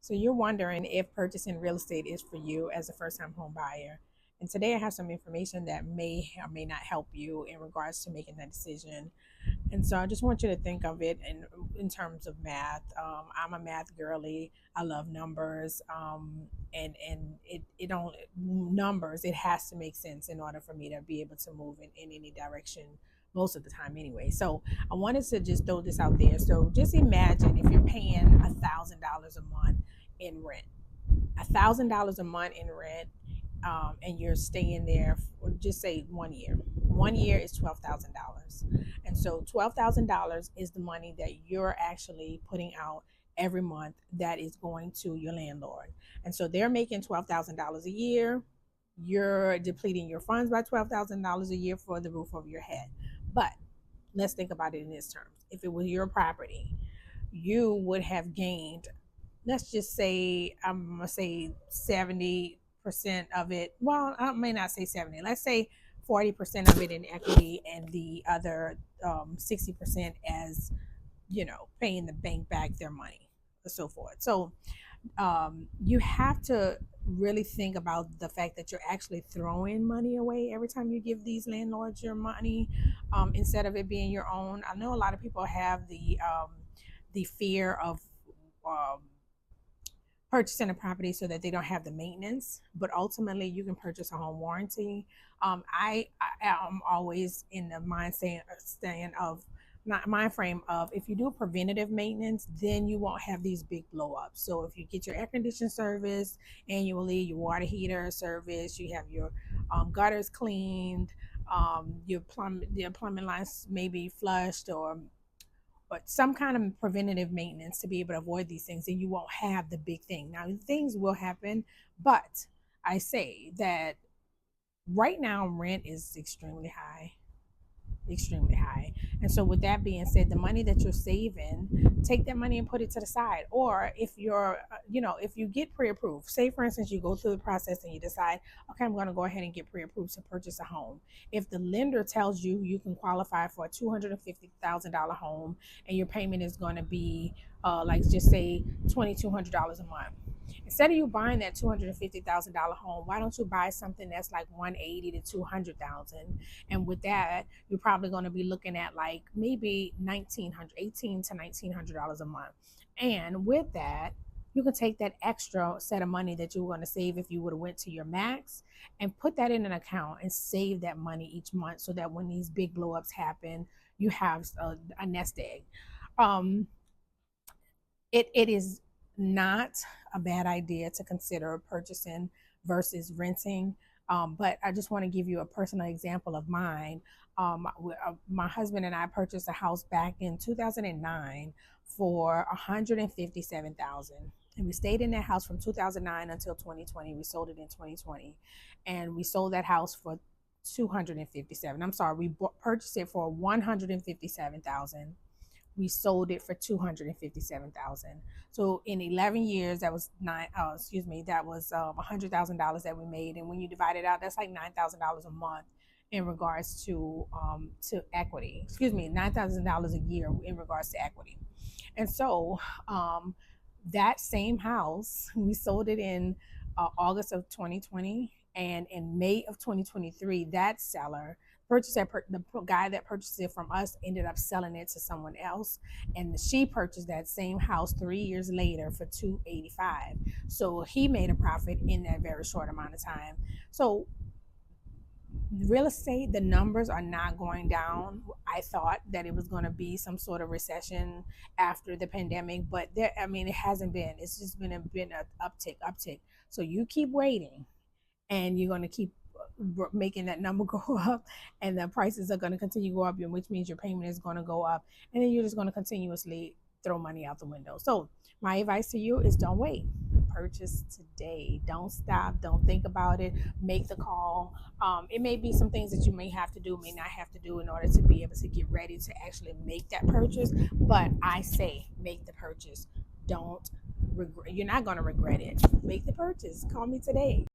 So you're wondering if purchasing real estate is for you as a first-time home buyer. And today I have some information that may or may not help you in regards to making that decision. And so I just want you to think of it in terms of math. I'm a math girly. I love numbers. And it don't numbers. It has to make sense in order for me to be able to move in any direction most of the time anyway. So I wanted to just throw this out there. So just imagine if you're paying $1,000 a month in rent, $1,000 a month in rent, and you're staying there for just say 1 year. 1 year is $12,000, and so $12,000 is the money that you're actually putting out every month that is going to your landlord. And so they're making $12,000 a year. You're depleting your funds by $12,000 a year for the roof over your head. But let's think about it in this terms. If it was your property, you would have gained, let's just say, I'm gonna say 70% of it. Well, I may not say 70. Let's say 40% of it in equity, and the other 60% as paying the bank back their money, and so forth. So you have to really think about the fact that you're actually throwing money away every time you give these landlords your money, instead of it being your own. I know a lot of people have the fear of um, purchasing a property so that they don't have the maintenance, but ultimately you can purchase a home warranty. I am always in the stand of not mind frame of, if you do preventative maintenance, then you won't have these big blow ups. So if you get your air conditioning service annually, your water heater service, you have your gutters cleaned, your plumbing lines maybe flushed, or but some kind of preventative maintenance to be able to avoid these things, and you won't have the big thing. Now, things will happen, but I say that right now rent is extremely high, extremely high. And so with that being said, the money that you're saving, take that money and put it to the side. Or if you're if you get pre-approved, say for instance you go through the process and you decide, okay, I'm going to go ahead and get pre-approved to purchase a home. If the lender tells you you can qualify for a $250,000 home, and your payment is going to be like just say $2,200 a month, instead of you buying that $250,000 home, why don't you buy something that's like 180 to 200,000? And with that, you're probably going to be looking at like maybe 1900, 18 to $1,900 a month. And with that, you can take that extra set of money that you were going to save if you would have went to your max, and put that in an account and save that money each month, so that when these big blowups happen, you have a nest egg. Um, it is not a bad idea to consider purchasing versus renting. But I just want to give you a personal example of mine. My husband and I purchased a house back in 2009 for 157,000, and we stayed in that house from 2009 until 2020. We sold it in 2020, and we sold that house for 257. I'm sorry, we purchased it for 157,000. We sold it for 257,000. So in 11 years, that was that was $100,000 that we made. And when you divide it out, that's like $9,000 a month in regards to equity. Excuse me, $9,000 a year in regards to equity. And so that same house, we sold it in August of 2020, and in May of 2023, that seller the guy that purchased it from us ended up selling it to someone else, and she purchased that same house 3 years later for 285. So he made a profit in that very short amount of time. So real estate, the numbers are not going down. I thought that it was going to be some sort of recession after the pandemic, but there, I mean, it hasn't been. It's just been an uptick. So you keep waiting, and you're going to keep making that number go up, and the prices are going to continue to go up, which means your payment is going to go up, and then you're just going to continuously throw money out the window. So my advice to you is, don't wait. Purchase today. Don't stop. Don't think about it. Make the call. It may be some things that you may have to do, may not have to do, in order to be able to get ready to actually make that purchase. But I say make the purchase. Don't regret. You're not going to regret it. Make the purchase. Call me today.